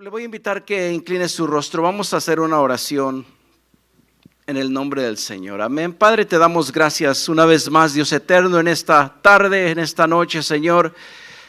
Le voy a invitar que incline su rostro. Vamos a hacer una oración en el nombre del Señor. Amén. Padre, te damos gracias una vez más, Dios eterno, en esta tarde, en esta noche, Señor,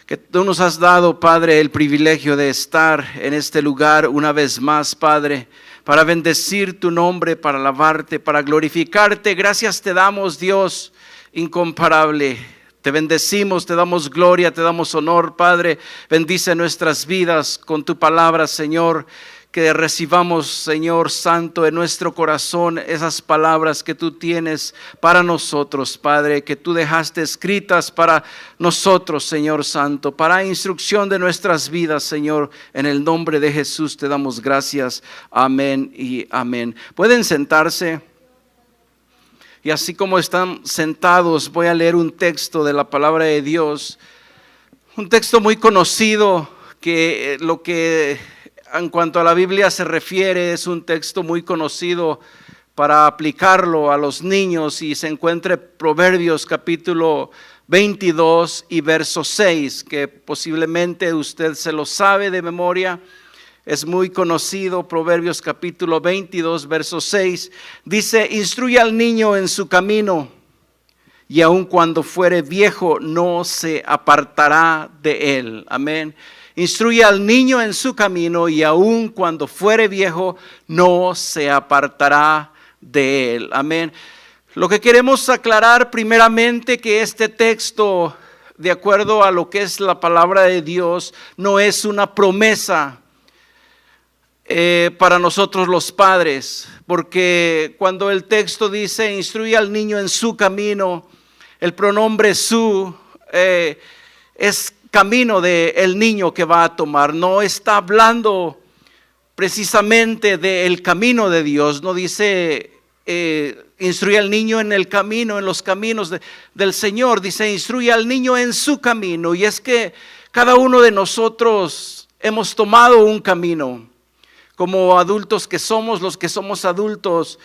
que tú nos has dado, Padre, el privilegio de estar en este lugar una vez más, Padre, para bendecir tu nombre, para alabarte, para glorificarte. Gracias te damos, Dios incomparable. Te bendecimos, te damos gloria, te damos honor, Padre. Bendice nuestras vidas con tu palabra, Señor. Que recibamos, Señor Santo, en nuestro corazón esas palabras que tú tienes para nosotros, Padre, que tú dejaste escritas para nosotros, Señor Santo, para instrucción de nuestras vidas, Señor. En el nombre de Jesús te damos gracias. Amén y amén. Pueden sentarse. Y así como están sentados, voy a leer un texto de la palabra de Dios. Un texto muy conocido que lo que en cuanto a la Biblia se refiere es un texto muy conocido para aplicarlo a los niños, y se encuentra en Proverbios capítulo 22 y verso 6, que posiblemente usted se lo sabe de memoria. Es muy conocido. Proverbios capítulo 22 verso 6 dice: instruye al niño en su camino, y aun cuando fuere viejo no se apartará de él. Amén. Instruye al niño en su camino, y aun cuando fuere viejo no se apartará de él. Amén. Lo que queremos aclarar primeramente, que este texto, de acuerdo a lo que es la palabra de Dios, no es una promesa para nosotros los padres, porque cuando el texto dice instruye al niño en su camino, el pronombre su es camino del niño que va a tomar. No está hablando precisamente del camino de Dios. No dice instruye al niño en el camino, en los caminos del Señor. Dice instruye al niño en su camino. Y es que cada uno de nosotros hemos tomado un camino. Como adultos que somos, los que somos adultos,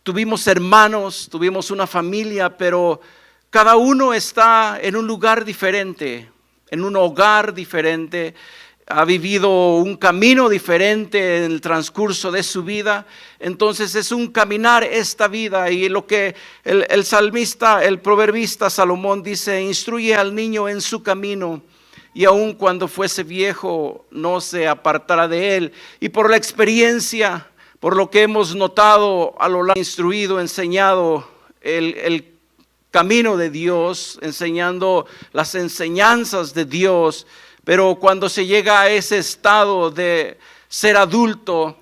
tuvimos hermanos, tuvimos una familia, pero cada uno está en un lugar diferente, en un hogar diferente, ha vivido un camino diferente en el transcurso de su vida. Entonces es un caminar esta vida, y lo que el salmista, el proverbista Salomón dice: instruye al niño en su camino, y aun cuando fuese viejo no se apartará de él. Y por la experiencia, por lo que hemos notado a lo largo, instruido, enseñado el camino de Dios, enseñando las enseñanzas de Dios, pero cuando se llega a ese estado de ser adulto,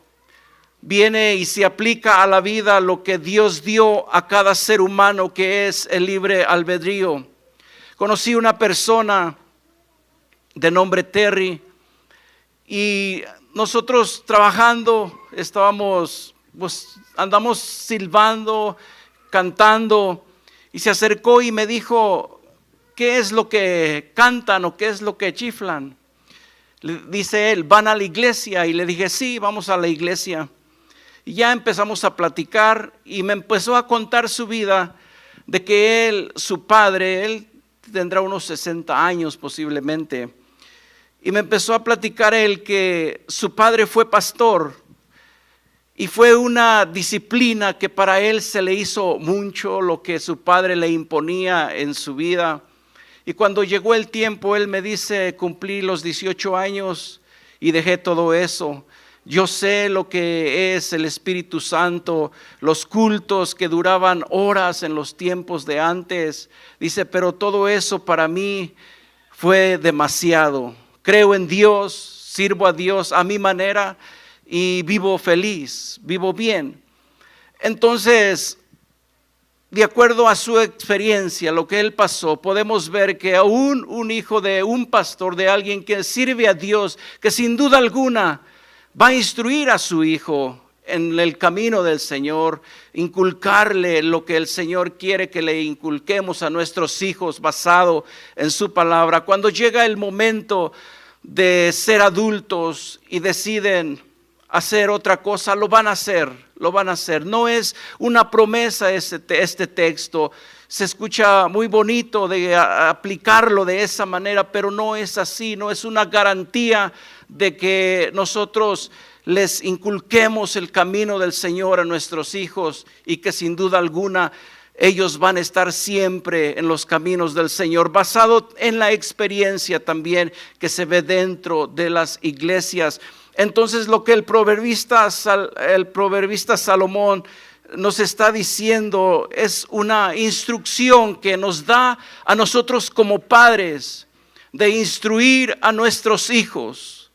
viene y se aplica a la vida lo que Dios dio a cada ser humano, que es el libre albedrío. Conocí una persona de nombre Terry, y nosotros trabajando andamos silbando, cantando, y se acercó y me dijo: ¿qué es lo que cantan o qué es lo que chiflan? Dice él: ¿van a la iglesia? Y le dije: sí, vamos a la iglesia. Y ya empezamos a platicar, y me empezó a contar su vida, de que su padre, él tendrá unos 60 años posiblemente. Y me empezó a platicar él que su padre fue pastor, y fue una disciplina que para él se le hizo mucho lo que su padre le imponía en su vida. Y cuando llegó el tiempo, él me dice: cumplí los 18 años y dejé todo eso. Yo sé lo que es el Espíritu Santo, los cultos que duraban horas en los tiempos de antes. Dice: pero todo eso para mí fue demasiado. Creo en Dios, sirvo a Dios a mi manera y vivo feliz, vivo bien. Entonces, de acuerdo a su experiencia, lo que él pasó, podemos ver que aún un hijo de un pastor, de alguien que sirve a Dios, que sin duda alguna va a instruir a su hijo en el camino del Señor, inculcarle lo que el Señor quiere que le inculquemos a nuestros hijos basado en su palabra. Cuando llega el momento de ser adultos y deciden hacer otra cosa, lo van a hacer. No es una promesa este texto. se escucha muy bonito de aplicarlo de esa manera, pero no es así, no es una garantía de que nosotros les inculquemos el camino del Señor a nuestros hijos y que sin duda alguna ellos van a estar siempre en los caminos del Señor, basado en la experiencia también que se ve dentro de las iglesias. Entonces lo que el proverbista Salomón nos está diciendo es una instrucción que nos da a nosotros como padres de instruir a nuestros hijos.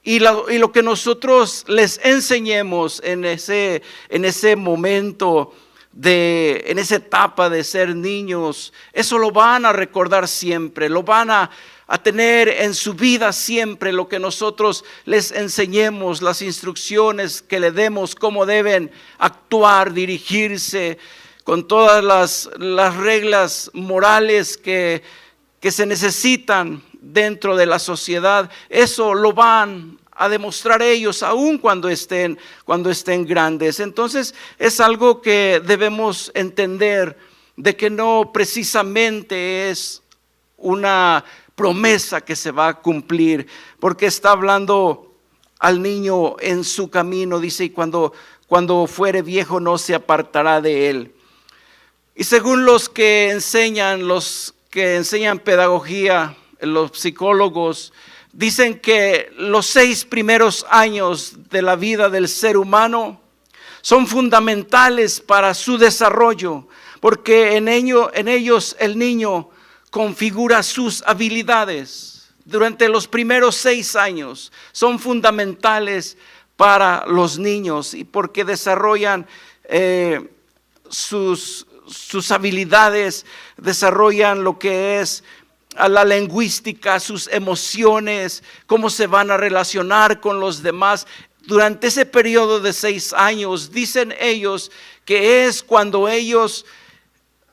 Y lo que nosotros les enseñemos en ese momento, en esa etapa de ser niños, eso lo van a recordar siempre, lo van a tener en su vida siempre. Lo que nosotros les enseñemos, las instrucciones que le demos, cómo deben actuar, dirigirse, con todas las reglas morales que se necesitan dentro de la sociedad, eso lo van a demostrar ellos aún cuando estén grandes. Entonces es algo que debemos entender, de que no precisamente es una promesa que se va a cumplir, porque está hablando al niño en su camino, dice, y cuando fuere viejo no se apartará de él. Y según los que enseñan pedagogía, los psicólogos, dicen que los 6 primeros años de la vida del ser humano son fundamentales para su desarrollo, porque en ellos el niño configura sus habilidades. Durante los primeros 6 años son fundamentales para los niños, y porque desarrollan sus habilidades, desarrollan lo que es a la lingüística, sus emociones, cómo se van a relacionar con los demás. Durante ese periodo de 6 años, dicen ellos que es cuando ellos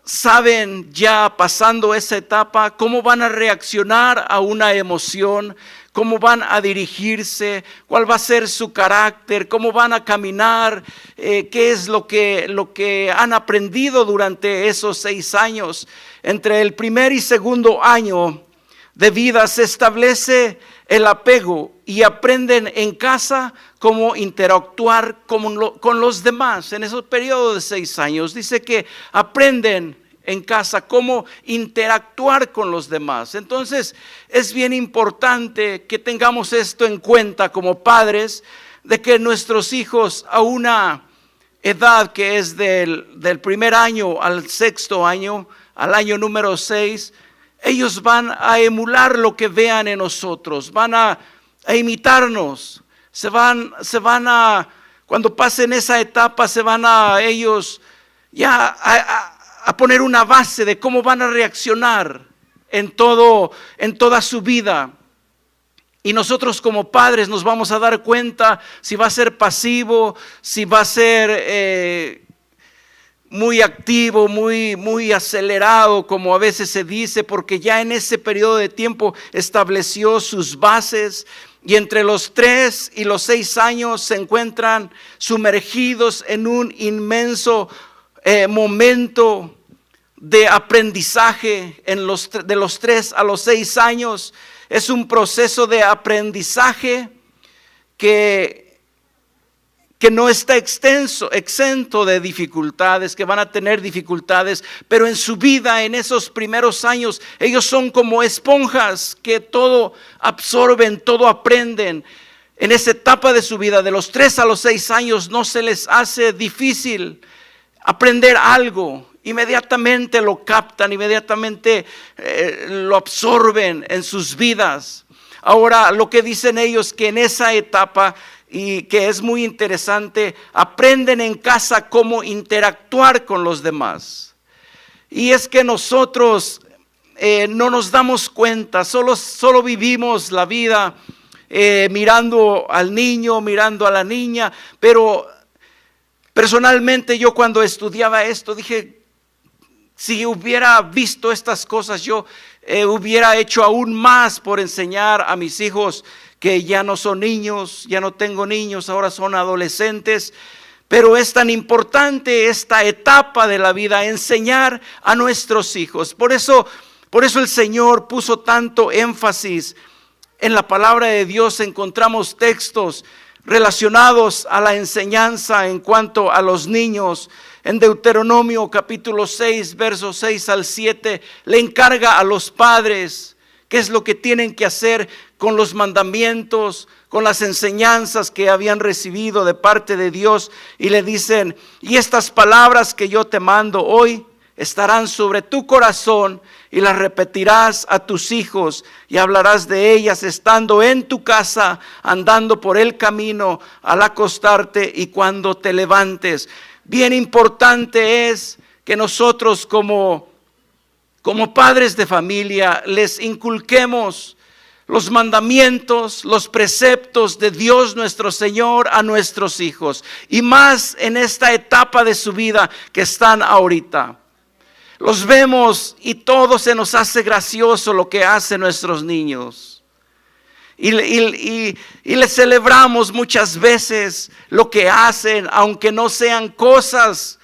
saben, ya pasando esa etapa, cómo van a reaccionar a una emoción, cómo van a dirigirse, cuál va a ser su carácter, cómo van a caminar, qué es lo que han aprendido durante esos 6 años. Entre el primer y segundo año de vida se establece el apego y aprenden en casa cómo interactuar con los demás. En esos periodos de 6 años dice que aprenden en casa cómo interactuar con los demás. Entonces es bien importante que tengamos esto en cuenta como padres, de que nuestros hijos a una edad que es del primer año al 6º año, al año número 6, ellos van a emular lo que vean en nosotros, van a imitarnos, cuando pasen esa etapa, se van a ellos ya a poner una base de cómo van a reaccionar en toda su vida. Y nosotros como padres nos vamos a dar cuenta si va a ser pasivo, si va a ser muy activo, muy acelerado, como a veces se dice, porque ya en ese periodo de tiempo estableció sus bases. Y entre los 3 y los 6 años se encuentran sumergidos en un inmenso momento de aprendizaje. De los 3 a los 6 años es un proceso de aprendizaje que no está exento de dificultades, que van a tener dificultades, pero en su vida, en esos primeros años, ellos son como esponjas que todo absorben, todo aprenden. En esa etapa de su vida, de los 3 a los 6 años, no se les hace difícil aprender algo. Inmediatamente lo captan, inmediatamente lo absorben en sus vidas. Ahora, lo que dicen ellos, que en esa etapa, y que es muy interesante, aprenden en casa cómo interactuar con los demás. Y es que nosotros no nos damos cuenta, solo vivimos la vida mirando al niño, mirando a la niña. Pero personalmente yo, cuando estudiaba esto, dije, si hubiera visto estas cosas, yo hubiera hecho aún más por enseñar a mis hijos, que ya no son niños, ya no tengo niños, ahora son adolescentes. Pero es tan importante esta etapa de la vida, enseñar a nuestros hijos. Por eso el Señor puso tanto énfasis en la palabra de Dios. Encontramos textos relacionados a la enseñanza en cuanto a los niños. En Deuteronomio capítulo 6, versos 6 al 7, le encarga a los padres qué es lo que tienen que hacer con los mandamientos, con las enseñanzas que habían recibido de parte de Dios. Y le dicen: y estas palabras que yo te mando hoy estarán sobre tu corazón, y las repetirás a tus hijos, y hablarás de ellas estando en tu casa, andando por el camino, al acostarte y cuando te levantes. Bien importante es que nosotros como padres de familia les inculquemos los mandamientos, los preceptos de Dios nuestro Señor a nuestros hijos, y más en esta etapa de su vida que están ahorita. Los vemos y todo se nos hace gracioso lo que hacen nuestros niños. Y les celebramos muchas veces lo que hacen, aunque no sean cosas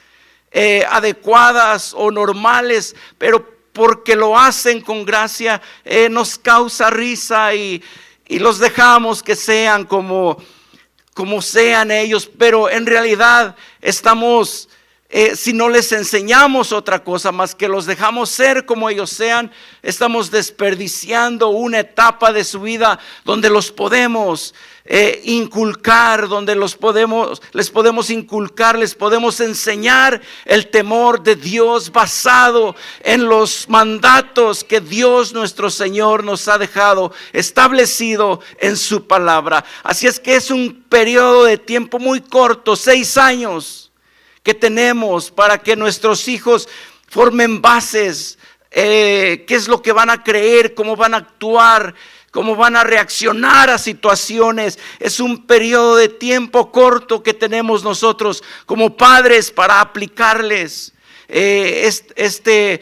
adecuadas o normales, pero porque lo hacen con gracia, nos causa risa y los dejamos que sean como sean ellos. Pero en realidad estamos, si no les enseñamos otra cosa más que los dejamos ser como ellos sean, estamos desperdiciando una etapa de su vida donde los podemos inculcar, donde les podemos inculcar, les podemos enseñar el temor de Dios basado en los mandatos que Dios nuestro Señor nos ha dejado establecido en su palabra. Así es que es un periodo de tiempo muy corto, 6 años que tenemos para que nuestros hijos formen bases, qué es lo que van a creer, cómo van a actuar, cómo van a reaccionar a situaciones. Es un periodo de tiempo corto que tenemos nosotros como padres para aplicarles este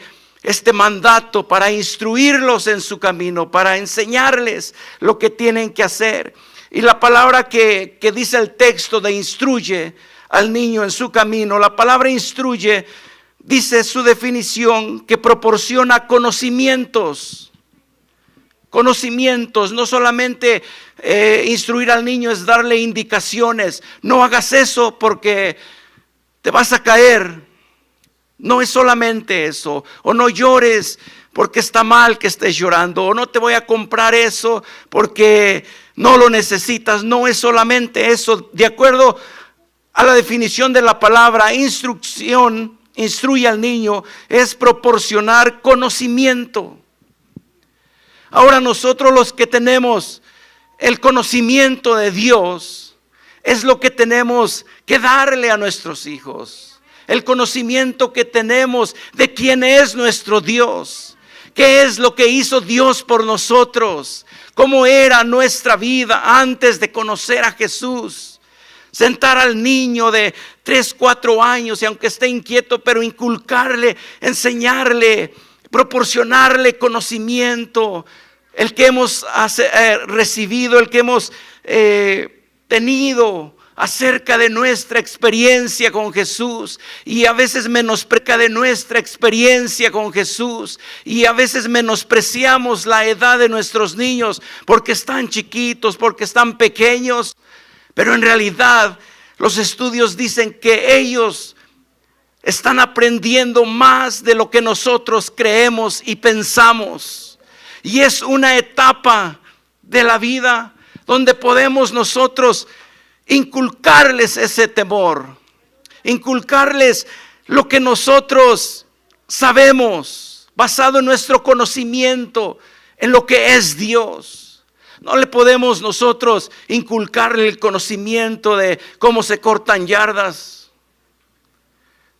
mandato, para instruirlos en su camino, para enseñarles lo que tienen que hacer. Y la palabra que dice el texto de instruye al niño en su camino, la palabra instruye dice su definición que proporciona conocimientos. No solamente instruir al niño es darle indicaciones. No hagas eso porque te vas a caer. No es solamente eso. O no llores porque está mal que estés llorando. O no te voy a comprar eso porque no lo necesitas. No es solamente eso. De acuerdo a la definición de la palabra instrucción, instruye al niño, es proporcionar conocimiento. Ahora nosotros los que tenemos el conocimiento de Dios, es lo que tenemos que darle a nuestros hijos. El conocimiento que tenemos de quién es nuestro Dios, qué es lo que hizo Dios por nosotros, cómo era nuestra vida antes de conocer a Jesús. Sentar al niño de 3, 4 años, y aunque esté inquieto, pero inculcarle, enseñarle, proporcionarle conocimiento, el que hemos recibido, el que hemos tenido acerca de nuestra experiencia con Jesús. Y a veces menosprecia de nuestra experiencia con Jesús, y a veces menospreciamos la edad de nuestros niños porque están chiquitos, porque están pequeños. Pero en realidad los estudios dicen que ellos están aprendiendo más de lo que nosotros creemos y pensamos. Y es una etapa de la vida donde podemos nosotros inculcarles ese temor, inculcarles lo que nosotros sabemos, basado en nuestro conocimiento, en lo que es Dios. No le podemos nosotros inculcarle el conocimiento de cómo se cortan yardas.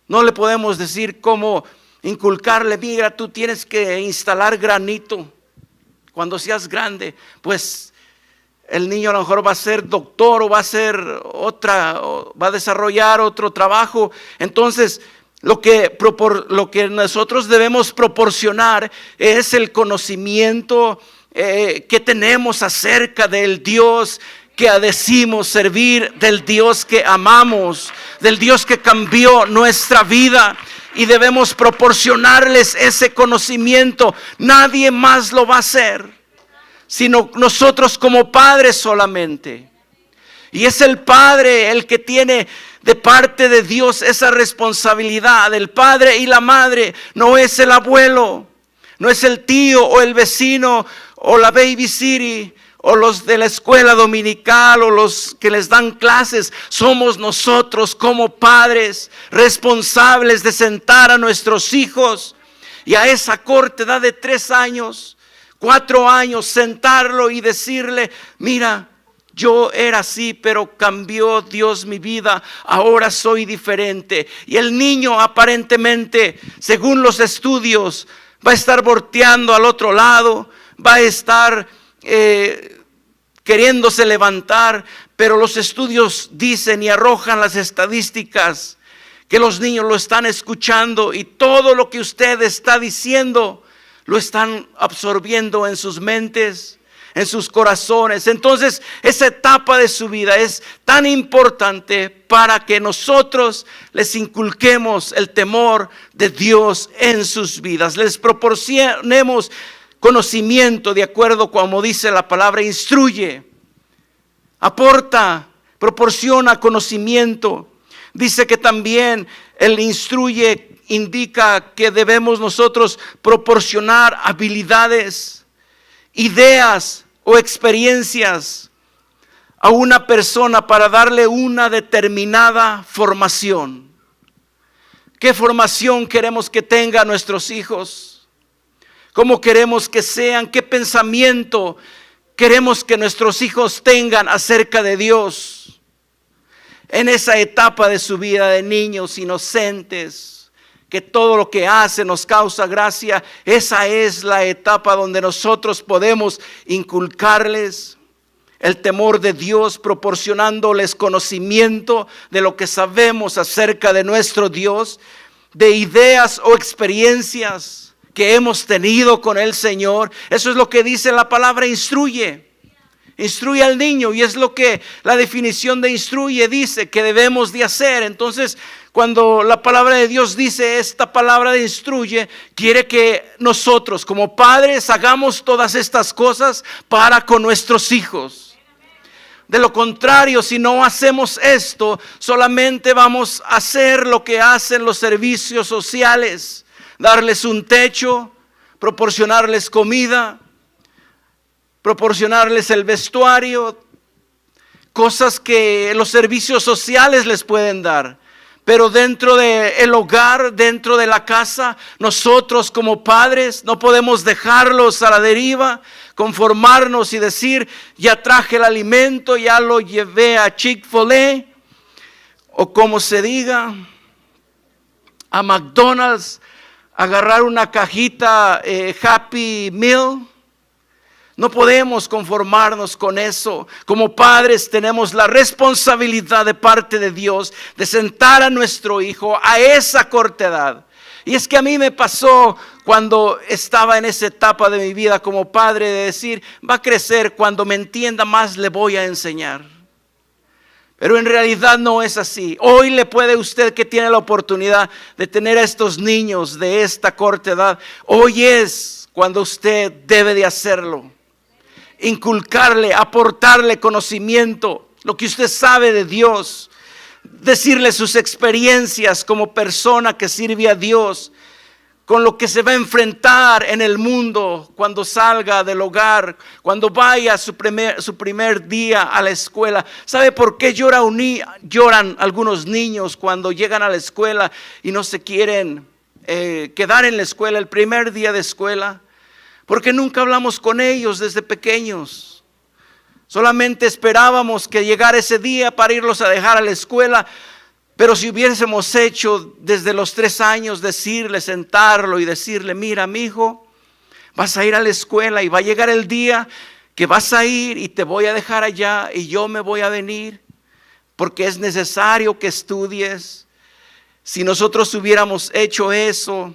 No le podemos decir cómo inculcarle: mira, tú tienes que instalar granito cuando seas grande. Pues el niño a lo mejor va a ser doctor, o va a desarrollar otro trabajo. Entonces lo que nosotros debemos proporcionar es el conocimiento que tenemos acerca del Dios que decimos servir del Dios que amamos, del Dios que cambió nuestra vida, y debemos proporcionarles ese conocimiento. Nadie más lo va a hacer, sino nosotros como padres solamente. Y es el padre el que tiene de parte de Dios esa responsabilidad. El padre y la madre, no es el abuelo, no es el tío o el vecino o la babysitter o los de la escuela dominical o los que les dan clases. Somos nosotros como padres responsables de sentar a nuestros hijos, y a esa corta edad de 3 años, 4 años, sentarlo y decirle: mira, yo era así, pero cambió Dios mi vida, ahora soy diferente. Y el niño aparentemente, según los estudios, va a estar volteando al otro lado, va a estar queriéndose levantar, pero los estudios dicen y arrojan las estadísticas que los niños lo están escuchando, y todo lo que usted está diciendo lo están absorbiendo en sus mentes, en sus corazones. Entonces, esa etapa de su vida es tan importante para que nosotros les inculquemos el temor de Dios en sus vidas. Les proporcionemos conocimiento de acuerdo como dice la palabra. Instruye, aporta, proporciona conocimiento. Dice que también el instruye indica que debemos nosotros proporcionar habilidades, ideas o experiencias a una persona para darle una determinada formación. ¿Qué formación queremos que tengan nuestros hijos? ¿Cómo queremos que sean? ¿Qué pensamiento queremos que nuestros hijos tengan acerca de Dios? En esa etapa de su vida de niños inocentes, que todo lo que hace nos causa gracia, esa es la etapa donde nosotros podemos inculcarles el temor de Dios, proporcionándoles conocimiento de lo que sabemos acerca de nuestro Dios, de ideas o experiencias que hemos tenido con el Señor. Eso es lo que dice la palabra instruye. Instruye al niño, y es lo que la definición de instruye dice que debemos de hacer. Entonces, cuando la palabra de Dios dice esta palabra de instruye, quiere que nosotros como padres hagamos todas estas cosas para con nuestros hijos. De lo contrario, si no hacemos esto, solamente vamos a hacer lo que hacen los servicios sociales: darles un techo, proporcionarles comida, proporcionarles el vestuario, cosas que los servicios sociales les pueden dar. Pero dentro del hogar, dentro de la casa, nosotros como padres no podemos dejarlos a la deriva, conformarnos y decir: ya traje el alimento, ya lo llevé a Chick-fil-A, o como se diga, a McDonald's, agarrar una cajita Happy Meal. No podemos conformarnos con eso. Como padres tenemos la responsabilidad de parte de Dios de sentar a nuestro hijo a esa corta edad. Y es que a mí me pasó cuando estaba en esa etapa de mi vida como padre, de decir: va a crecer, cuando me entienda más le voy a enseñar. Pero en realidad no es así. Hoy le puede usted, que tiene la oportunidad de tener a estos niños de esta corta edad, hoy es cuando usted debe de hacerlo. Inculcarle, aportarle conocimiento, lo que usted sabe de Dios, decirle sus experiencias como persona que sirve a Dios, con lo que se va a enfrentar en el mundo cuando salga del hogar, cuando vaya su primer día a la escuela. ¿Sabe por qué lloran algunos niños cuando llegan a la escuela y no se quieren quedar en la escuela el primer día de escuela? Porque nunca hablamos con ellos desde pequeños. Solamente esperábamos que llegara ese día para irlos a dejar a la escuela. Pero si hubiésemos hecho desde los 3 años, decirle, sentarlo y decirle: mira, mi hijo, vas a ir a la escuela y va a llegar el día que vas a ir y te voy a dejar allá y yo me voy a venir, porque es necesario que estudies. Si nosotros hubiéramos hecho eso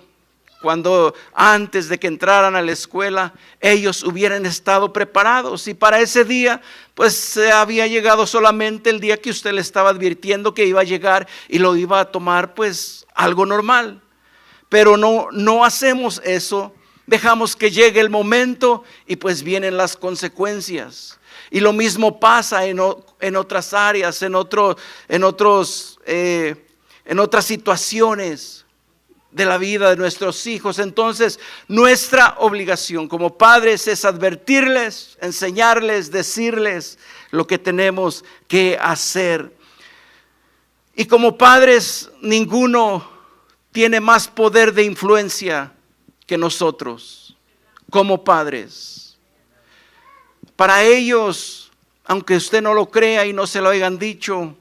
cuando antes de que entraran a la escuela, ellos hubieran estado preparados. Y para ese día, pues se había llegado solamente el día que usted le estaba advirtiendo que iba a llegar y lo iba a tomar pues algo normal. Pero no hacemos eso, dejamos que llegue el momento y pues vienen las consecuencias. Y lo mismo pasa en otras áreas, en otras situaciones de la vida de nuestros hijos. Entonces, nuestra obligación como padres es advertirles, enseñarles, decirles lo que tenemos que hacer. Y como padres, ninguno tiene más poder de influencia que nosotros, como padres. Para ellos, aunque usted no lo crea y no se lo hayan dicho,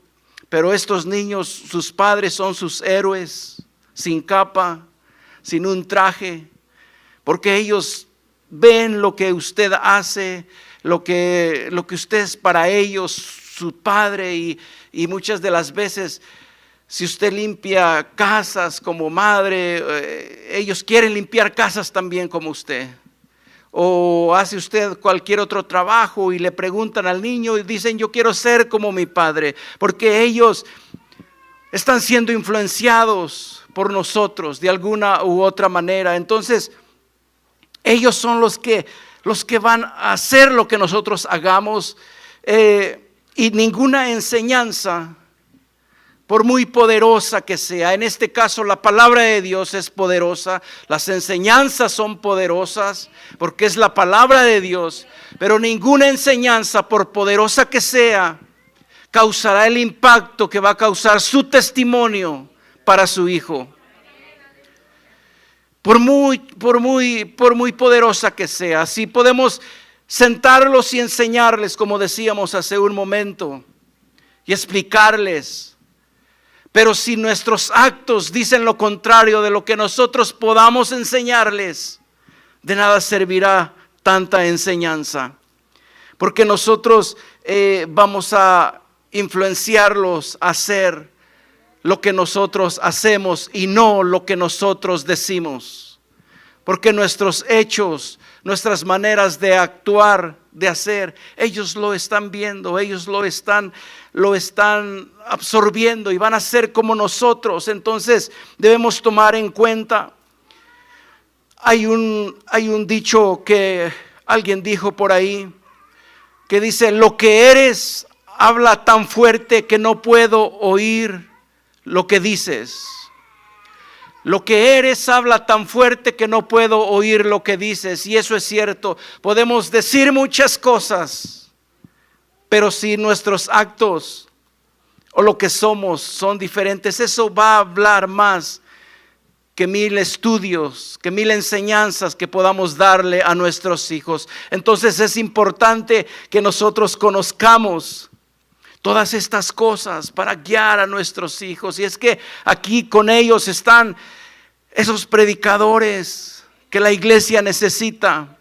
pero estos niños, sus padres son sus héroes, sin capa, sin un traje, porque ellos ven lo que usted hace, lo que usted es para ellos, su padre, y muchas de las veces, si usted limpia casas como madre, ellos quieren limpiar casas también como usted. O hace usted cualquier otro trabajo y le preguntan al niño y dicen: yo quiero ser como mi padre, porque ellos están siendo influenciados por nosotros de alguna u otra manera. Entonces, ellos son los que van a hacer lo que nosotros hagamos, y ninguna enseñanza, por muy poderosa que sea, en este caso la palabra de Dios es poderosa, las enseñanzas son poderosas, porque es la palabra de Dios, pero ninguna enseñanza, por poderosa que sea, causará el impacto que va a causar su testimonio para su hijo. Por muy poderosa que sea. Si podemos sentarlos y enseñarles, como decíamos hace un momento, y explicarles, pero si nuestros actos dicen lo contrario de lo que nosotros podamos enseñarles, de nada servirá tanta enseñanza, porque nosotros vamos a influenciarlos a hacer lo que nosotros hacemos y no lo que nosotros decimos, porque nuestros hechos, nuestras maneras de actuar, de hacer, ellos lo están viendo, ellos lo están absorbiendo y van a ser como nosotros. Entonces debemos tomar en cuenta. Hay un dicho que alguien dijo por ahí, que dice: lo que eres habla tan fuerte que no puedo oír lo que dices. Lo que eres habla tan fuerte que no puedo oír lo que dices. Y eso es cierto. Podemos decir muchas cosas, pero si nuestros actos o lo que somos son diferentes, eso va a hablar más que 1000 estudios, que 1000 enseñanzas que podamos darle a nuestros hijos. Entonces es importante que nosotros conozcamos todas estas cosas para guiar a nuestros hijos. Y es que aquí con ellos están esos predicadores que la iglesia necesita.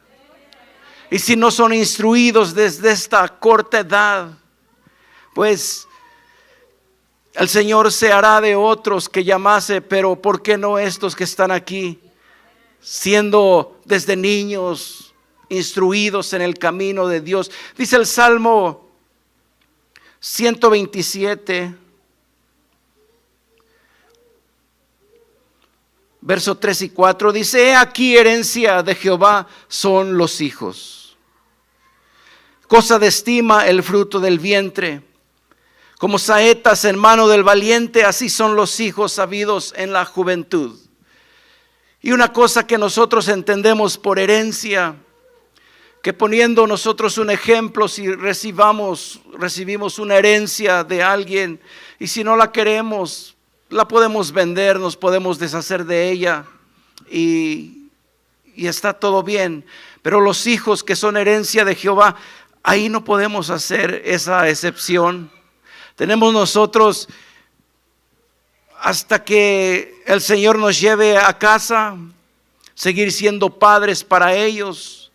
Y si no son instruidos desde esta corta edad, pues el Señor se hará de otros que llamase, pero ¿por qué no estos que están aquí, siendo desde niños instruidos en el camino de Dios? Dice el Salmo 127, verso 3 y 4, dice: he aquí, herencia de Jehová son los hijos, cosa de estima el fruto del vientre. Como saetas en mano del valiente, así son los hijos sabidos en la juventud. Y una cosa que nosotros entendemos por herencia, que poniendo nosotros un ejemplo, si recibimos una herencia de alguien, y si no la queremos, la podemos vender, nos podemos deshacer de ella y está todo bien. Pero los hijos que son herencia de Jehová, ahí no podemos hacer esa excepción. Tenemos nosotros, hasta que el Señor nos lleve a casa, seguir siendo padres para ellos,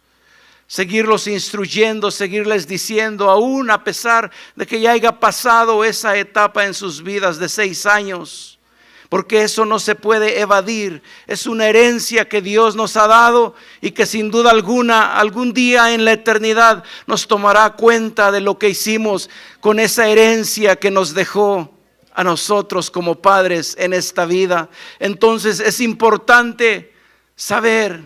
seguirlos instruyendo, seguirles diciendo, aún a pesar de que ya haya pasado esa etapa en sus vidas de 6 años, porque eso no se puede evadir. Es una herencia que Dios nos ha dado y que sin duda alguna, algún día en la eternidad nos tomará cuenta de lo que hicimos con esa herencia que nos dejó a nosotros como padres en esta vida. Entonces es importante saber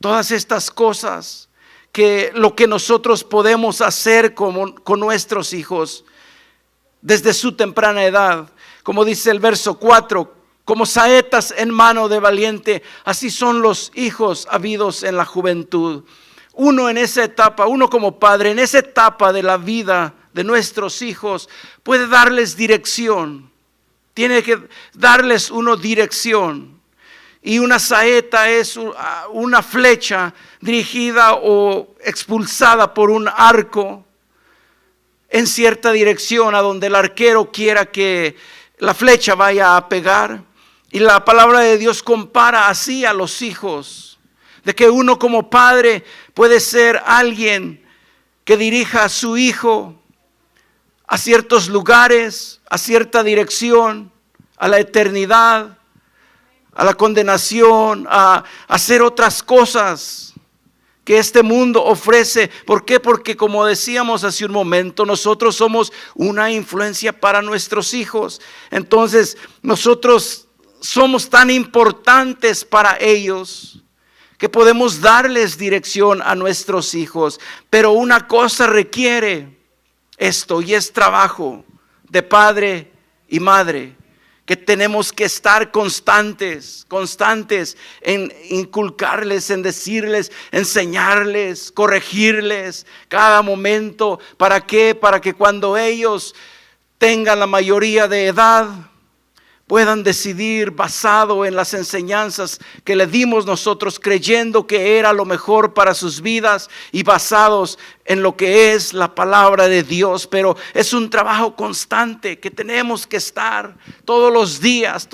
todas estas cosas, que lo que nosotros podemos hacer con nuestros hijos desde su temprana edad. Como dice el verso 4, como saetas en mano de valiente, así son los hijos habidos en la juventud. Uno en esa etapa, uno como padre, en esa etapa de la vida de nuestros hijos, puede darles dirección. Tiene que darles uno dirección. Y una saeta es una flecha dirigida o expulsada por un arco en cierta dirección a donde el arquero quiera que la flecha vaya a pegar. Y la palabra de Dios compara así a los hijos, de que uno como padre puede ser alguien que dirija a su hijo a ciertos lugares, a cierta dirección, a la eternidad, a la condenación, a hacer otras cosas que este mundo ofrece. ¿Por qué? Porque como decíamos hace un momento, nosotros somos una influencia para nuestros hijos. Entonces nosotros somos tan importantes para ellos que podemos darles dirección a nuestros hijos. Pero una cosa requiere esto, y es trabajo de padre y madre, que tenemos que estar constantes en inculcarles, en decirles, enseñarles, corregirles cada momento. ¿Para qué? Para que cuando ellos tengan la mayoría de edad, puedan decidir basado en las enseñanzas que le dimos nosotros, creyendo que era lo mejor para sus vidas y basados en lo que es la palabra de Dios. Pero es un trabajo constante que tenemos que estar todos los días,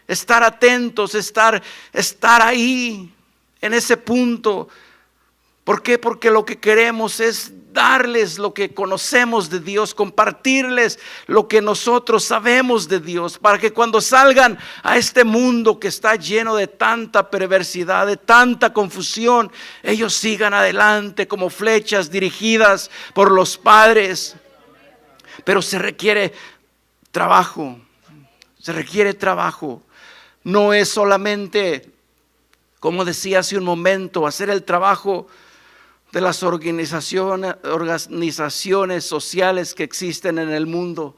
estar atentos, estar ahí en ese punto. ¿Por qué? Porque lo que queremos es darles lo que conocemos de Dios, compartirles lo que nosotros sabemos de Dios, para que cuando salgan a este mundo que está lleno de tanta perversidad, de tanta confusión, ellos sigan adelante como flechas dirigidas por los padres. Pero se requiere trabajo, No es solamente, como decía hace un momento, hacer el trabajo de las organizaciones sociales que existen en el mundo,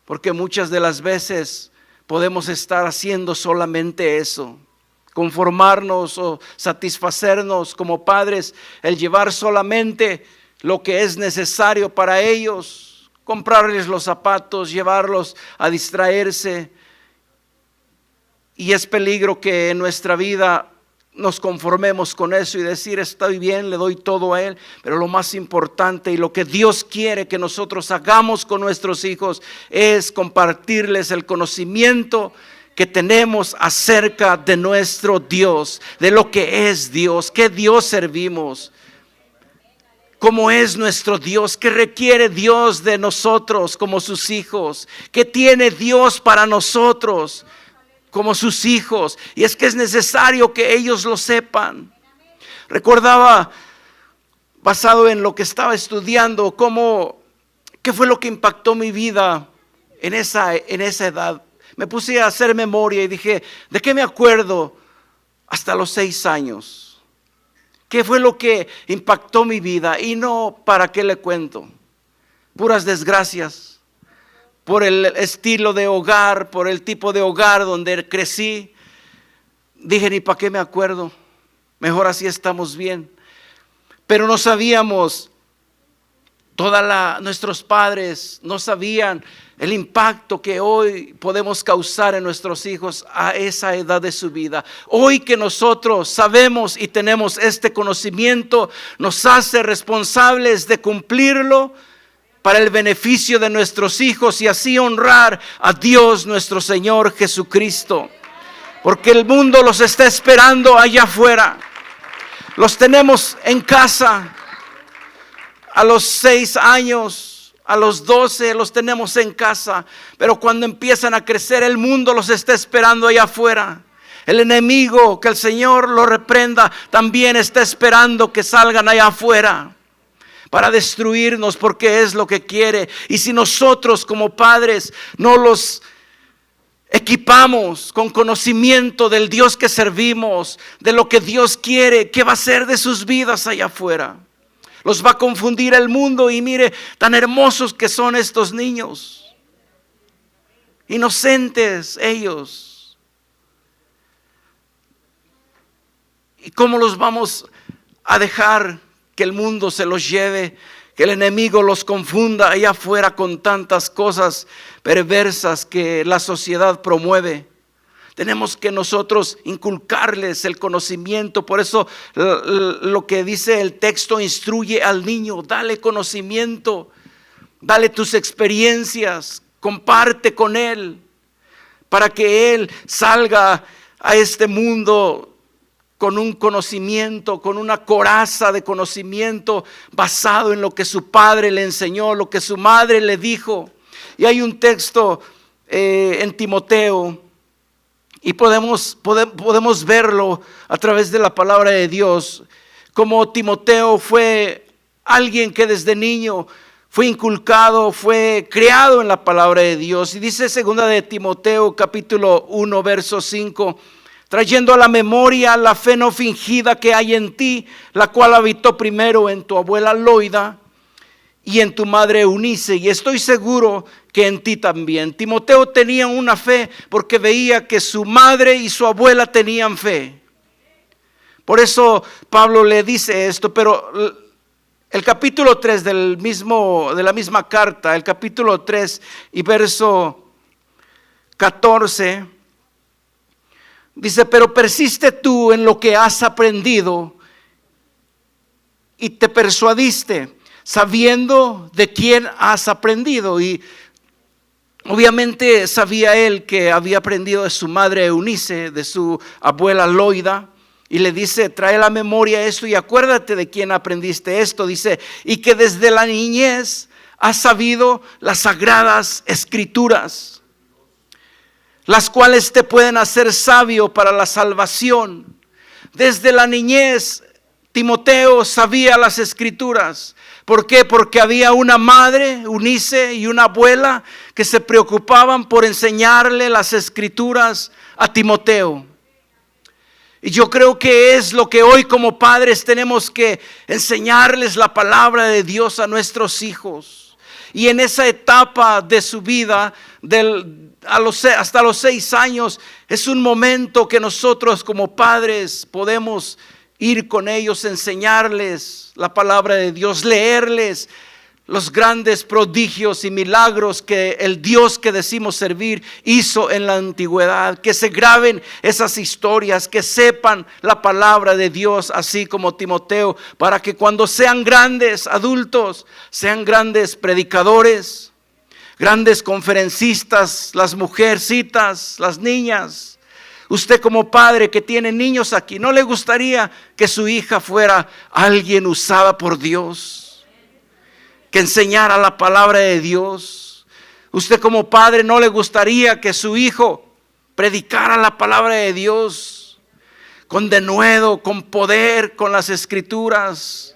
porque muchas de las veces podemos estar haciendo solamente eso, conformarnos o satisfacernos como padres, el llevar solamente lo que es necesario para ellos, comprarles los zapatos, llevarlos a distraerse. Y es peligro que en nuestra vida nos conformemos con eso y decir, estoy bien, le doy todo a Él. Pero lo más importante y lo que Dios quiere que nosotros hagamos con nuestros hijos es compartirles el conocimiento que tenemos acerca de nuestro Dios, de lo que es Dios, qué Dios servimos, cómo es nuestro Dios, qué requiere Dios de nosotros como sus hijos, qué tiene Dios para nosotros como sus hijos. Y es que es necesario que ellos lo sepan. Recordaba, basado en lo que estaba estudiando, qué fue lo que impactó mi vida en esa edad. Me puse a hacer memoria y dije, ¿de qué me acuerdo hasta los 6 años? ¿Qué fue lo que impactó mi vida? Y no, ¿para qué le cuento? Puras desgracias. Por el estilo de hogar, por el tipo de hogar donde crecí. Dije, ni para qué me acuerdo, mejor así estamos bien. Pero no sabíamos, nuestros padres no sabían el impacto que hoy podemos causar en nuestros hijos a esa edad de su vida. Hoy que nosotros sabemos y tenemos este conocimiento, nos hace responsables de cumplirlo para el beneficio de nuestros hijos y así honrar a Dios nuestro Señor Jesucristo. Porque el mundo los está esperando allá afuera. Los tenemos en casa a los 6 años A los 12 los tenemos en casa, pero cuando empiezan a crecer el mundo los está esperando allá afuera. El enemigo, que el Señor lo reprenda, también está esperando que salgan allá afuera para destruirnos, porque es lo que quiere. Y si nosotros como padres no los equipamos con conocimiento del Dios que servimos, de lo que Dios quiere, ¿qué va a hacer de sus vidas allá afuera? Los va a confundir el mundo. Y mire, tan hermosos que son estos niños, inocentes ellos. ¿Y cómo los vamos a dejar que el mundo se los lleve? Que el enemigo los confunda allá afuera con tantas cosas perversas que la sociedad promueve. Tenemos que nosotros inculcarles el conocimiento. Por eso lo que dice el texto, instruye al niño, dale conocimiento, dale tus experiencias, comparte con él, para que él salga a este mundo con un conocimiento, con una coraza de conocimiento basado en lo que su padre le enseñó, lo que su madre le dijo. Y hay un texto en Timoteo, y podemos verlo a través de la palabra de Dios, como Timoteo fue alguien que desde niño fue inculcado, fue criado en la palabra de Dios. Y dice segunda de Timoteo capítulo 1 verso 5, trayendo a la memoria la fe no fingida que hay en ti, la cual habitó primero en tu abuela Loida y en tu madre Eunice, y estoy seguro que en ti también. Timoteo tenía una fe porque veía que su madre y su abuela tenían fe. Por eso Pablo le dice esto. Pero el capítulo 3 de la misma carta, el capítulo 3 y verso 14, dice: pero persiste tú en lo que has aprendido y te persuadiste, sabiendo de quién has aprendido. Y obviamente sabía él que había aprendido de su madre Eunice, de su abuela Loida. Y le dice: trae a la memoria esto y acuérdate de quién aprendiste esto. Dice: y que desde la niñez has sabido las sagradas escrituras, las cuales te pueden hacer sabio para la salvación. Desde la niñez Timoteo sabía las escrituras. ¿Por qué? Porque había una madre, Eunice, y una abuela que se preocupaban por enseñarle las escrituras a Timoteo. Y yo creo que es lo que hoy como padres tenemos que enseñarles, la palabra de Dios a nuestros hijos. Y en esa etapa de su vida, hasta los 6 años, es un momento que nosotros como padres podemos ir con ellos, enseñarles la palabra de Dios, leerles los grandes prodigios y milagros que el Dios que decimos servir hizo en la antigüedad. Que se graben esas historias, que sepan la palabra de Dios, así como Timoteo, para que cuando sean grandes adultos, sean grandes predicadores, grandes conferencistas, las mujercitas, las niñas. Usted como padre que tiene niños aquí, ¿no le gustaría que su hija fuera alguien usada por Dios, que enseñara la palabra de Dios? Usted como padre, ¿no le gustaría que su hijo predicara la palabra de Dios con denuedo, con poder, con las escrituras?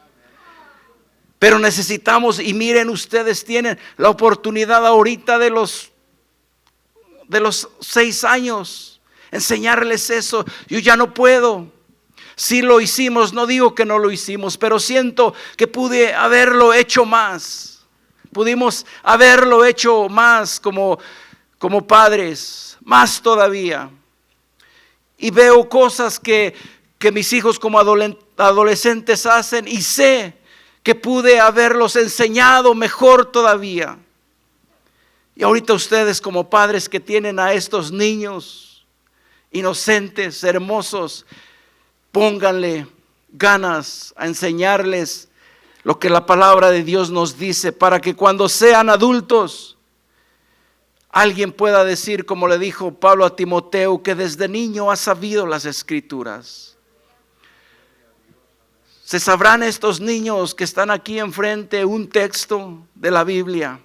Pero necesitamos, y miren, ustedes tienen la oportunidad ahorita de los 6 años, enseñarles eso. Yo ya no puedo. Si lo hicimos, no digo que no lo hicimos, pero siento que pude haberlo hecho más. Pudimos haberlo hecho más como padres, más todavía. Y veo cosas que mis hijos como adolescentes hacen, y sé que pude haberlos enseñado mejor todavía. Y ahorita ustedes como padres que tienen a estos niños inocentes, hermosos, pónganle ganas a enseñarles lo que la palabra de Dios nos dice, para que cuando sean adultos alguien pueda decir, como le dijo Pablo a Timoteo, que desde niño ha sabido las escrituras. ¿Se sabrán estos niños que están aquí enfrente un texto de la Biblia?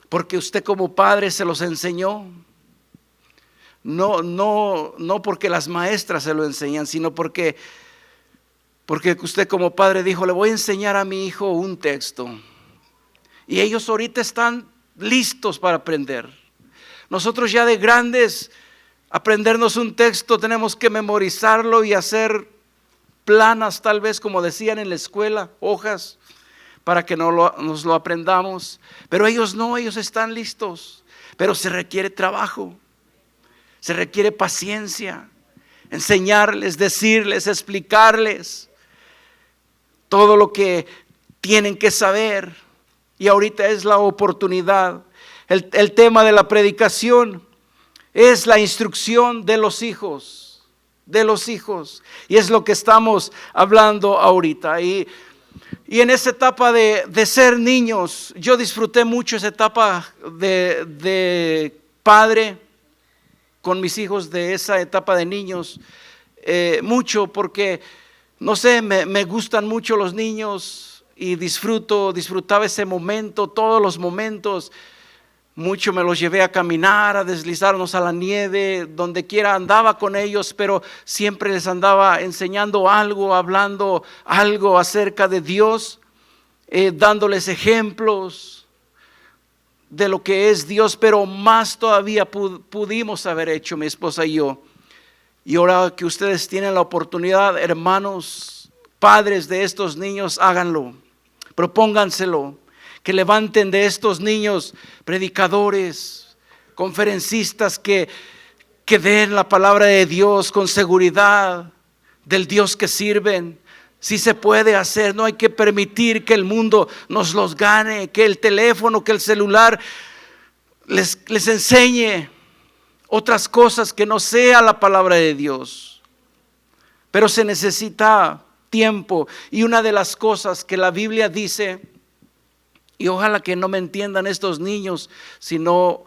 Porque usted como padre se los enseñó. No porque las maestras se lo enseñan, sino porque usted como padre dijo, le voy a enseñar a mi hijo un texto. Y ellos ahorita están listos para aprender. Nosotros ya de grandes, aprendernos un texto, tenemos que memorizarlo y hacer planas, tal vez como decían en la escuela, hojas, para que nos lo aprendamos. Pero ellos no, ellos están listos. Pero se requiere trabajo, se requiere paciencia, enseñarles, decirles, explicarles todo lo que tienen que saber. Y ahorita es la oportunidad. El tema de la predicación es la instrucción de los hijos, y es lo que estamos hablando ahorita. Y en esa etapa de ser niños, yo disfruté mucho esa etapa de padre con mis hijos, de esa etapa de niños, mucho porque, no sé, me gustan mucho los niños y disfrutaba ese momento, todos los momentos. Mucho me los llevé a caminar, a deslizarnos a la nieve, donde quiera andaba con ellos, pero siempre les andaba enseñando algo, hablando algo acerca de Dios, dándoles ejemplos de lo que es Dios, pero más todavía pudimos haber hecho mi esposa y yo. Y ahora que ustedes tienen la oportunidad, hermanos, padres de estos niños, háganlo, propónganselo. Que levanten de estos niños predicadores, conferencistas que den la palabra de Dios con seguridad, del Dios que sirven. Sí se puede hacer, no hay que permitir que el mundo nos los gane, que el teléfono, que el celular les enseñe otras cosas que no sea la palabra de Dios. Pero se necesita tiempo, y una de las cosas que la Biblia dice, y ojalá que no me entiendan estos niños, si no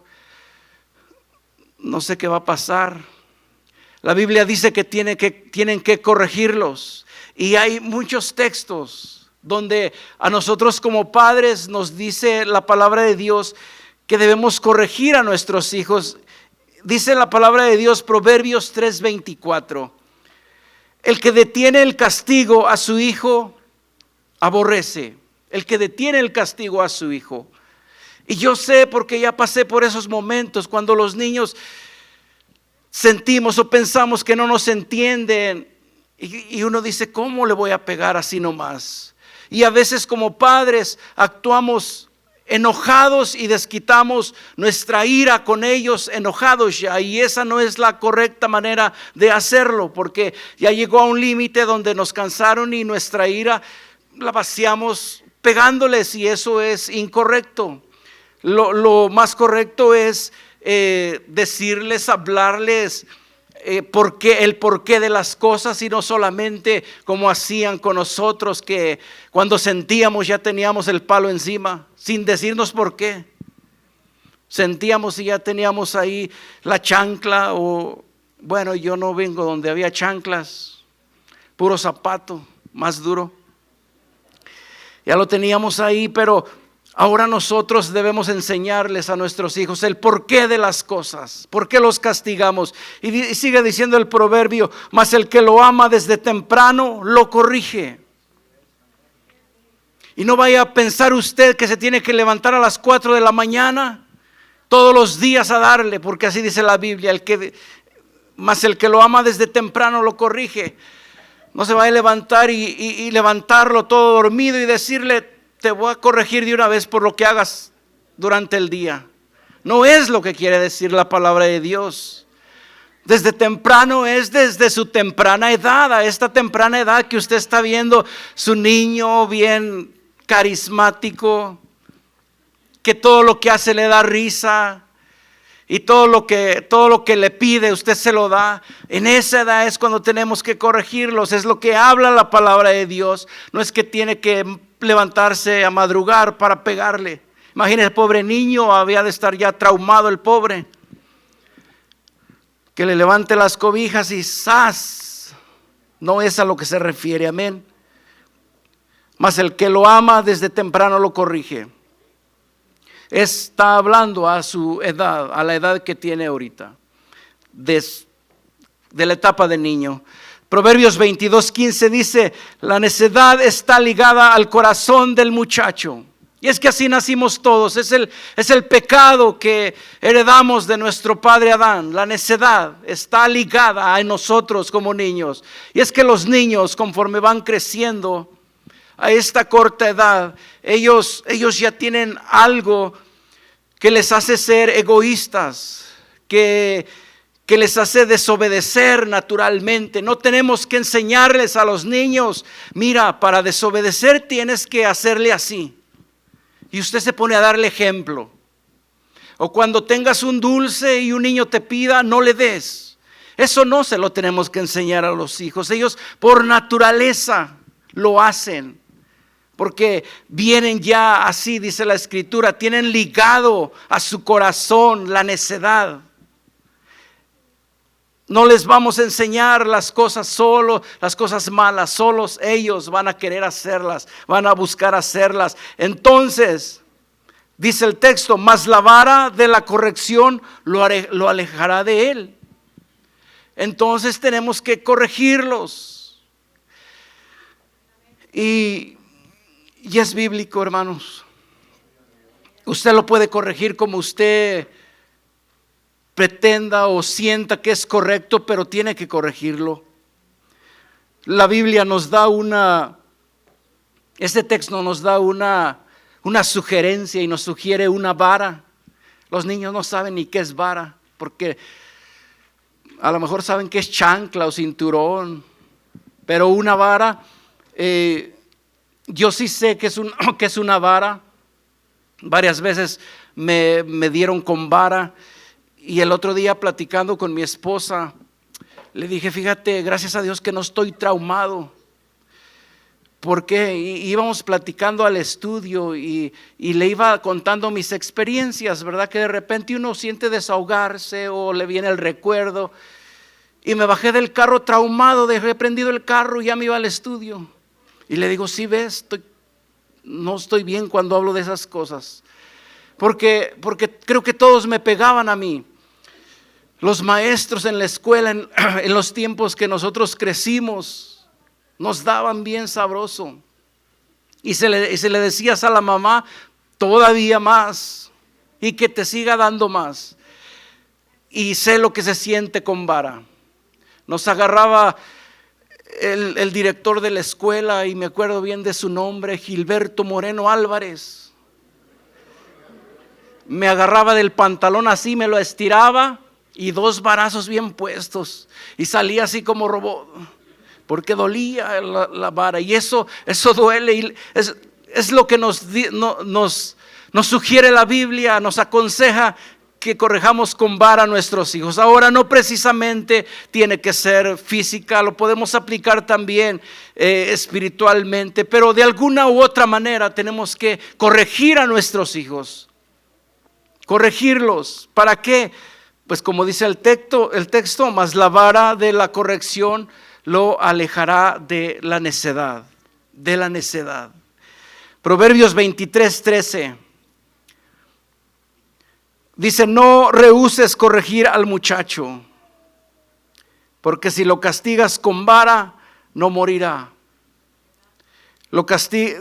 sé qué va a pasar. La Biblia dice que tienen que corregirlos. Y hay muchos textos donde a nosotros como padres nos dice la palabra de Dios que debemos corregir a nuestros hijos. Dice la palabra de Dios, Proverbios 3:24. El que detiene el castigo a su hijo, aborrece. El que detiene el castigo a su hijo. Y yo sé, porque ya pasé por esos momentos cuando los niños sentimos o pensamos que no nos entienden, y uno dice, ¿cómo le voy a pegar así nomás? Y a veces como padres actuamos enojados y desquitamos nuestra ira con ellos enojados ya, y esa no es la correcta manera de hacerlo, porque ya llegó a un límite donde nos cansaron y nuestra ira la vaciamos pegándoles, y eso es incorrecto. Lo más correcto es decirles, hablarles el porqué de las cosas, y no solamente como hacían con nosotros, que cuando sentíamos ya teníamos el palo encima, sin decirnos por qué. Sentíamos y ya teníamos ahí la chancla, o bueno, yo no vengo donde había chanclas, puro zapato, más duro. Ya lo teníamos ahí, pero ahora nosotros debemos enseñarles a nuestros hijos el porqué de las cosas, por qué los castigamos. Y sigue diciendo el proverbio, mas el que lo ama desde temprano lo corrige. Y no vaya a pensar usted que se tiene que levantar a las 4 de la mañana todos los días a darle, porque así dice la Biblia, mas el que lo ama desde temprano lo corrige. No se va a levantar y levantarlo todo dormido y decirle, te voy a corregir de una vez por lo que hagas durante el día. No es lo que quiere decir la palabra de Dios. Desde temprano es desde su temprana edad, a esta temprana edad que usted está viendo su niño bien carismático, que todo lo que hace le da risa. Y todo lo que le pide usted se lo da. En esa edad es cuando tenemos que corregirlos. Es lo que habla la palabra de Dios. No es que tiene que levantarse a madrugar para pegarle. Imagínese, el pobre niño, había de estar ya traumado el pobre. Que le levante las cobijas y ¡zas! No es a lo que se refiere, amén. Mas el que lo ama desde temprano lo corrige. Está hablando a su edad, a la edad que tiene ahorita, de la etapa de niño. Proverbios 22:15 dice: la necedad está ligada al corazón del muchacho. Y es que así nacimos todos. Es el pecado que heredamos de nuestro padre Adán. La necedad está ligada a nosotros como niños. Y es que los niños, conforme van creciendo a esta corta edad, ellos ya tienen algo que les hace ser egoístas, que les hace desobedecer naturalmente. No tenemos que enseñarles a los niños: mira, para desobedecer tienes que hacerle así. Y usted se pone a darle ejemplo. O cuando tengas un dulce y un niño te pida, no le des. Eso no se lo tenemos que enseñar a los hijos. Ellos por naturaleza lo hacen, porque vienen ya así, dice la Escritura, tienen ligado a su corazón la necedad. No les vamos a enseñar las cosas solo, las cosas malas, solos ellos van a querer hacerlas, van a buscar hacerlas. Entonces, dice el texto: mas la vara de la corrección lo alejará de él. Entonces tenemos que corregirlos. Y es bíblico, hermanos. Usted lo puede corregir como usted pretenda o sienta que es correcto, pero tiene que corregirlo. La Biblia nos da este texto nos da una sugerencia y nos sugiere una vara. Los niños no saben ni qué es vara, porque a lo mejor saben que es chancla o cinturón, pero una vara, yo sí sé que es una vara. Varias veces me dieron con vara. Y el otro día, platicando con mi esposa, le dije: fíjate, gracias a Dios que no estoy traumado. Porque íbamos platicando al estudio y le iba contando mis experiencias, ¿verdad? Que de repente uno siente desahogarse o le viene el recuerdo. Y me bajé del carro traumado, dejé prendido el carro y ya me iba al estudio. Y le digo: sí, ves, no estoy bien cuando hablo de esas cosas. Porque creo que todos me pegaban a mí. Los maestros en la escuela, en los tiempos que nosotros crecimos, nos daban bien sabroso. Y se le decías a la mamá: todavía más, y que te siga dando más. Y sé lo que se siente con vara. Nos agarraba el director de la escuela, y me acuerdo bien de su nombre, Gilberto Moreno Álvarez. Me agarraba del pantalón así, me lo estiraba, y 2 varazos bien puestos, y salía así como robot, porque dolía la vara. Y eso duele, y es lo que nos sugiere la Biblia, nos aconseja que corrijamos con vara a nuestros hijos. Ahora, no precisamente tiene que ser física, lo podemos aplicar también espiritualmente, pero de alguna u otra manera tenemos que corregir a nuestros hijos. Corregirlos. ¿Para qué? Pues como dice el texto, mas la vara de la corrección lo alejará de la necedad. De la necedad. Proverbios 23:13 dice: no rehuses corregir al muchacho, porque si lo castigas con vara, no morirá.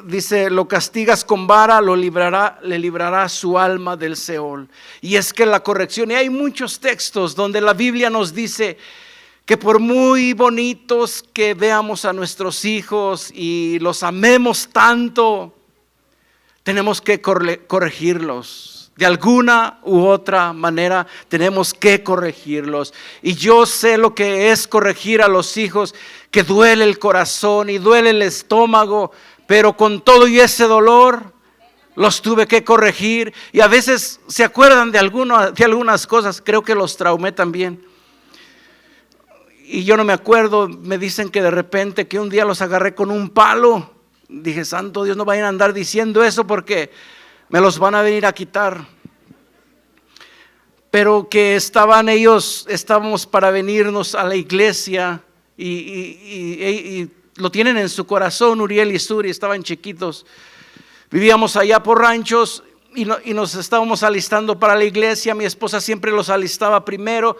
Dice: lo castigas con vara, le librará su alma del Seol. Y es que la corrección, y hay muchos textos donde la Biblia nos dice que por muy bonitos que veamos a nuestros hijos y los amemos tanto, tenemos que corregirlos. De alguna u otra manera tenemos que corregirlos. Y yo sé lo que es corregir a los hijos, que duele el corazón y duele el estómago, pero con todo y ese dolor los tuve que corregir. Y a veces se acuerdan de algunas cosas. Creo que los traumé también. Y yo no me acuerdo. Me dicen que de repente que un día los agarré con un palo. Dije: santo Dios, no vayan a andar diciendo eso, porque me los van a venir a quitar. Pero que estábamos para venirnos a la iglesia y lo tienen en su corazón. Uriel y Suri estaban chiquitos. Vivíamos allá por ranchos y nos estábamos alistando para la iglesia. Mi esposa siempre los alistaba primero.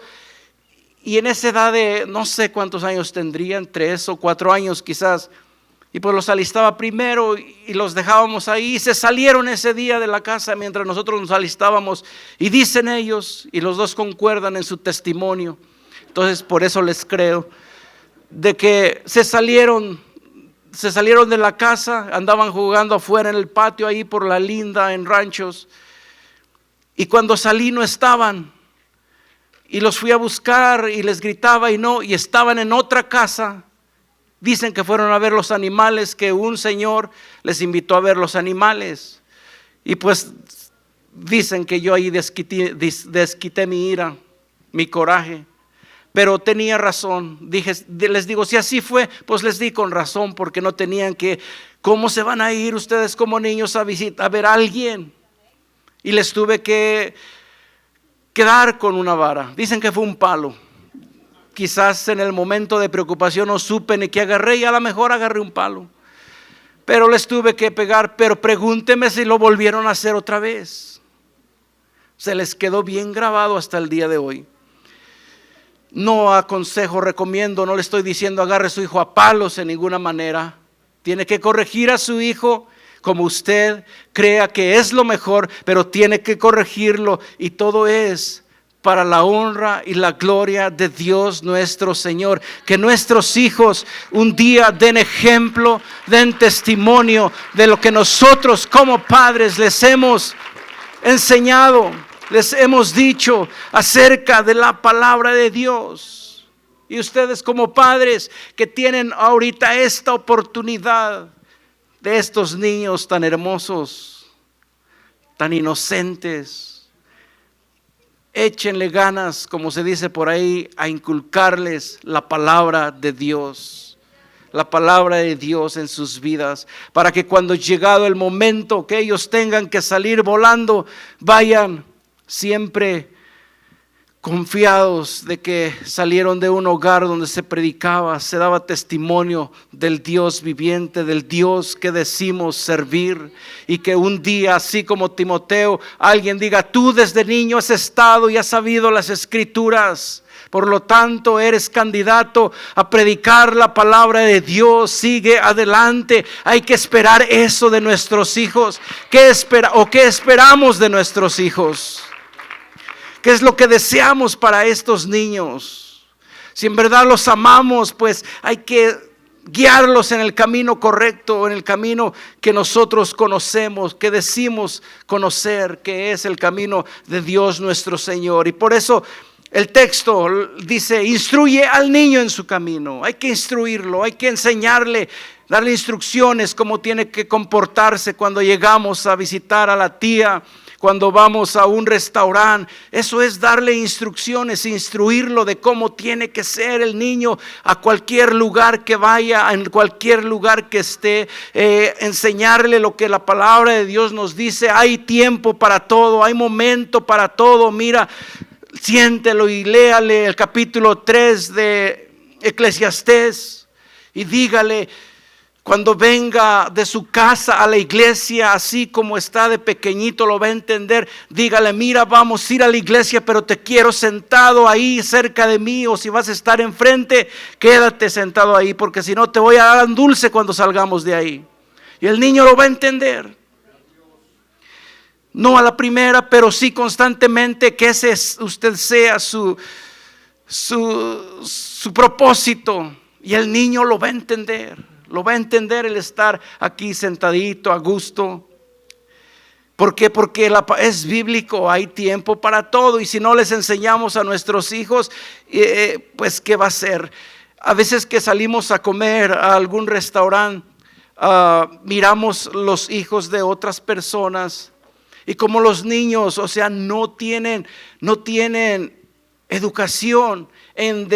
Y en esa edad de no sé cuántos años tendrían, 3 o 4 años quizás. Y pues los alistaba primero y los dejábamos ahí. Y se salieron ese día de la casa mientras nosotros nos alistábamos. Y dicen ellos, y los dos concuerdan en su testimonio. Entonces por eso les creo, de que se salieron de la casa, andaban jugando afuera en el patio ahí por la Linda en ranchos. Y cuando salí no estaban. Y los fui a buscar y les gritaba y estaban en otra casa. Dicen que fueron a ver los animales, que un señor les invitó a ver los animales. Y pues dicen que yo ahí desquité mi ira, mi coraje. Pero tenía razón. Les digo, si así fue, pues les di con razón, porque no tenían que. ¿Cómo se van a ir ustedes como niños a ver a alguien? Y les tuve que quedar con una vara. Dicen que fue un palo. Quizás en el momento de preocupación no supe ni qué agarré y a lo mejor agarré un palo. Pero les tuve que pegar. Pero pregúnteme si lo volvieron a hacer otra vez. Se les quedó bien grabado hasta el día de hoy. No aconsejo, recomiendo, no le estoy diciendo agarre a su hijo a palos en ninguna manera. Tiene que corregir a su hijo como usted crea que es lo mejor, pero tiene que corregirlo, y todo es para la honra y la gloria de Dios nuestro Señor. Que nuestros hijos un día den ejemplo, den testimonio de lo que nosotros como padres les hemos enseñado, les hemos dicho acerca de la palabra de Dios. Y ustedes como padres que tienen ahorita esta oportunidad de estos niños tan hermosos, tan inocentes, échenle ganas, como se dice por ahí, a inculcarles la palabra de Dios. La palabra de Dios en sus vidas, para que cuando llegado el momento que ellos tengan que salir volando, vayan siempre confiados de que salieron de un hogar donde se predicaba, se daba testimonio del Dios viviente, del Dios que decimos servir. Y que un día, así como Timoteo, alguien diga: tú desde niño has estado y has sabido las Escrituras, por lo tanto eres candidato a predicar la palabra de Dios. Sigue adelante. Hay que esperar eso de nuestros hijos. ¿Qué esperamos de nuestros hijos? ¿Qué es lo que deseamos para estos niños? Si en verdad los amamos, pues hay que guiarlos en el camino correcto, en el camino que nosotros conocemos, que decimos conocer, que es el camino de Dios nuestro Señor. Y por eso el texto dice: instruye al niño en su camino. Hay que instruirlo, hay que enseñarle, darle instrucciones cómo tiene que comportarse cuando llegamos a visitar a la tía, cuando vamos a un restaurante. Eso es darle instrucciones, instruirlo de cómo tiene que ser el niño a cualquier lugar que vaya, en cualquier lugar que esté, enseñarle lo que la palabra de Dios nos dice. Hay tiempo para todo, hay momento para todo. Mira, siéntelo y léale el capítulo 3 de Eclesiastés y dígale, cuando venga de su casa a la iglesia, así como está de pequeñito, lo va a entender. Dígale: mira, vamos a ir a la iglesia, pero te quiero sentado ahí cerca de mí, o si vas a estar enfrente, quédate sentado ahí, porque si no te voy a dar un dulce cuando salgamos de ahí. Y el niño lo va a entender. No a la primera, pero sí constantemente, que ese usted sea su propósito, y el niño lo va a entender. Lo va a entender el estar aquí sentadito a gusto. ¿Por qué? Porque es bíblico, hay tiempo para todo. Y si no les enseñamos a nuestros hijos, pues ¿qué va a ser? A veces que salimos a comer a algún restaurante, miramos los hijos de otras personas. Y como los niños, o sea, no tienen educación en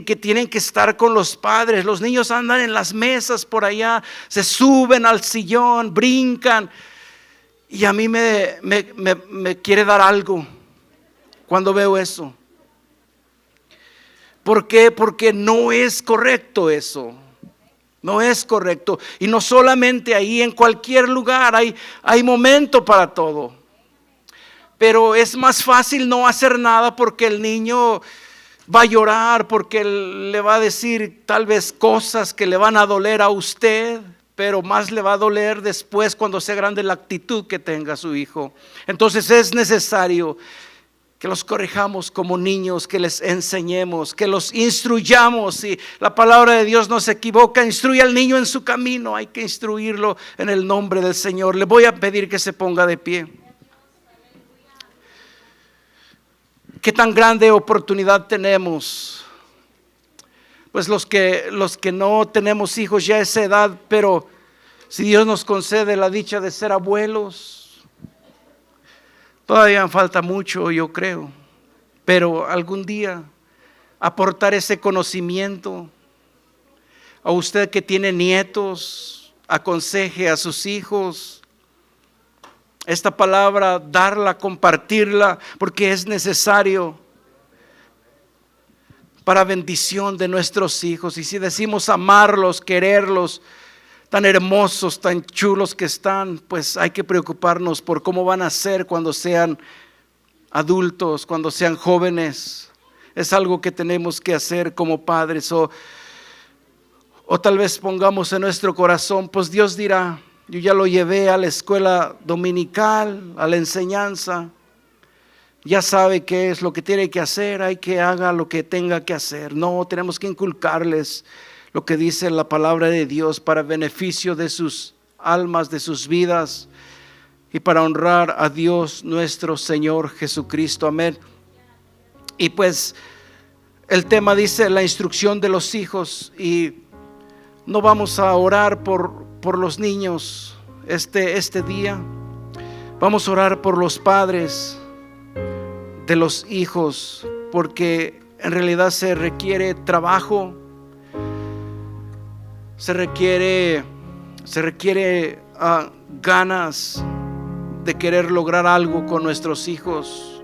que tienen que estar con los padres. Los niños andan en las mesas por allá, se suben al sillón, brincan, y a mí me quiere dar algo cuando veo eso. ¿Por qué? Porque no es correcto eso. No es correcto. Y no solamente ahí, en cualquier lugar hay momento para todo. Pero es más fácil no hacer nada porque el niño va a llorar, porque le va a decir tal vez cosas que le van a doler a usted, pero más le va a doler después cuando sea grande la actitud que tenga su hijo. Entonces es necesario que los corrijamos como niños, que les enseñemos, que los instruyamos. Y la palabra de Dios no se equivoca, instruye al niño en su camino. Hay que instruirlo en el nombre del Señor. Le voy a pedir que se ponga de pie. ¿Qué tan grande oportunidad tenemos? Pues los que no tenemos hijos ya a esa edad, pero si Dios nos concede la dicha de ser abuelos, todavía falta mucho, yo creo, pero algún día aportar ese conocimiento. A usted que tiene nietos, aconseje a sus hijos esta palabra, darla, compartirla, porque es necesario para bendición de nuestros hijos. Y si decimos amarlos, quererlos, tan hermosos, tan chulos que están, pues hay que preocuparnos por cómo van a ser cuando sean adultos, cuando sean jóvenes. Es algo que tenemos que hacer como padres, o tal vez pongamos en nuestro corazón, pues Dios dirá, yo ya lo llevé a la escuela dominical, a la enseñanza, ya sabe qué es lo que tiene que hacer, hay que haga lo que tenga que hacer. No, tenemos que inculcarles lo que dice la palabra de Dios para beneficio de sus almas, de sus vidas, y para honrar a Dios nuestro Señor Jesucristo. Amén. Y pues el tema dice la instrucción de los hijos, y no vamos a orar por los niños este día. Vamos a orar por los padres de los hijos, porque en realidad se requiere trabajo, se requiere ganas de querer lograr algo con nuestros hijos.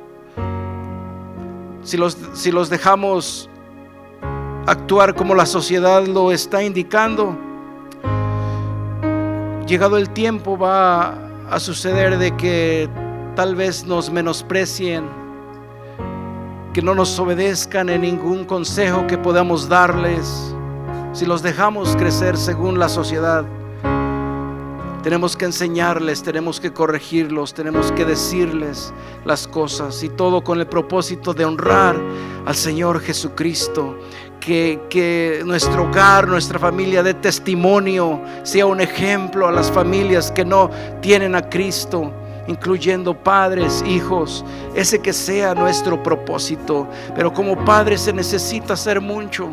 Si los dejamos actuar como la sociedad lo está indicando, llegado el tiempo va a suceder de que tal vez nos menosprecien, que no nos obedezcan en ningún consejo que podamos darles. Si los dejamos crecer según la sociedad, tenemos que enseñarles, tenemos que corregirlos, tenemos que decirles las cosas, y todo con el propósito de honrar al Señor Jesucristo. Que nuestro hogar, nuestra familia dé testimonio, sea un ejemplo a las familias que no tienen a Cristo, incluyendo padres, hijos. Ese que sea nuestro propósito. Pero como padres se necesita hacer mucho,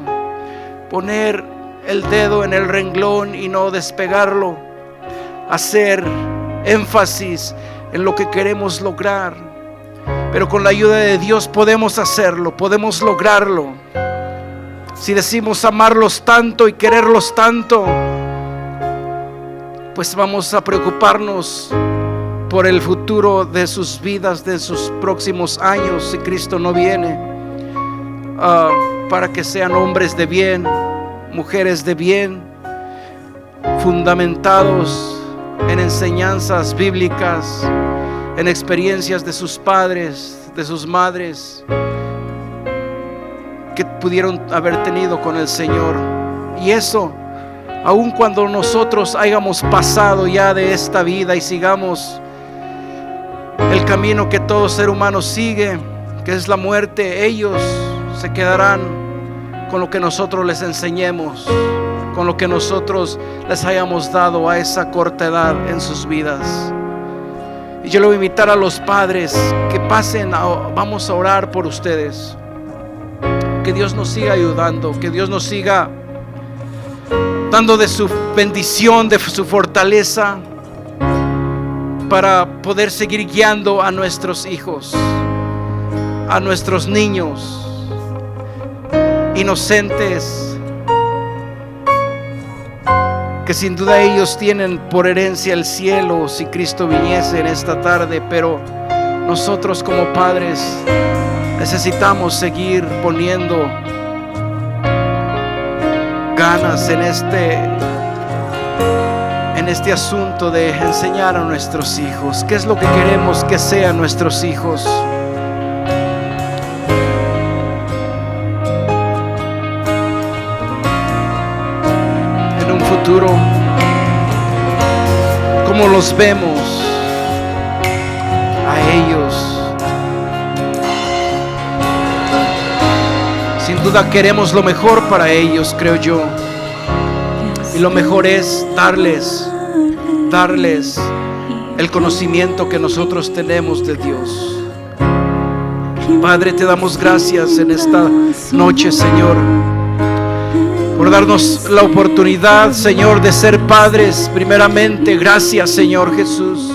poner el dedo en el renglón y no despegarlo, hacer énfasis en lo que queremos lograr. Pero con la ayuda de Dios podemos hacerlo, podemos lograrlo. Si decimos amarlos tanto y quererlos tanto, pues vamos a preocuparnos por el futuro de sus vidas, de sus próximos años, si Cristo no viene, para que sean hombres de bien, mujeres de bien, fundamentados en enseñanzas bíblicas, en experiencias de sus padres, de sus madres, que pudieron haber tenido con el Señor. Y eso, aun cuando nosotros hayamos pasado ya de esta vida y sigamos el camino que todo ser humano sigue, que es la muerte, ellos se quedarán con lo que nosotros les enseñemos, con lo que nosotros les hayamos dado a esa corta edad en sus vidas. Y yo le voy a invitar a los padres que pasen, vamos a orar por ustedes. Que Dios nos siga ayudando, que Dios nos siga dando de su bendición, de su fortaleza, para poder seguir guiando a nuestros hijos, a nuestros niños inocentes, que sin duda ellos tienen por herencia el cielo si Cristo viniese en esta tarde. Pero nosotros como padres necesitamos seguir poniendo ganas en este asunto de enseñar a nuestros hijos. ¿Qué es lo que queremos que sean nuestros hijos? En un futuro, ¿cómo los vemos a ellos? Sin duda queremos lo mejor para ellos, creo yo. Y lo mejor es darles el conocimiento que nosotros tenemos de Dios. Padre, te damos gracias en esta noche, Señor, por darnos la oportunidad, Señor, de ser padres primeramente. Gracias, Señor Jesús.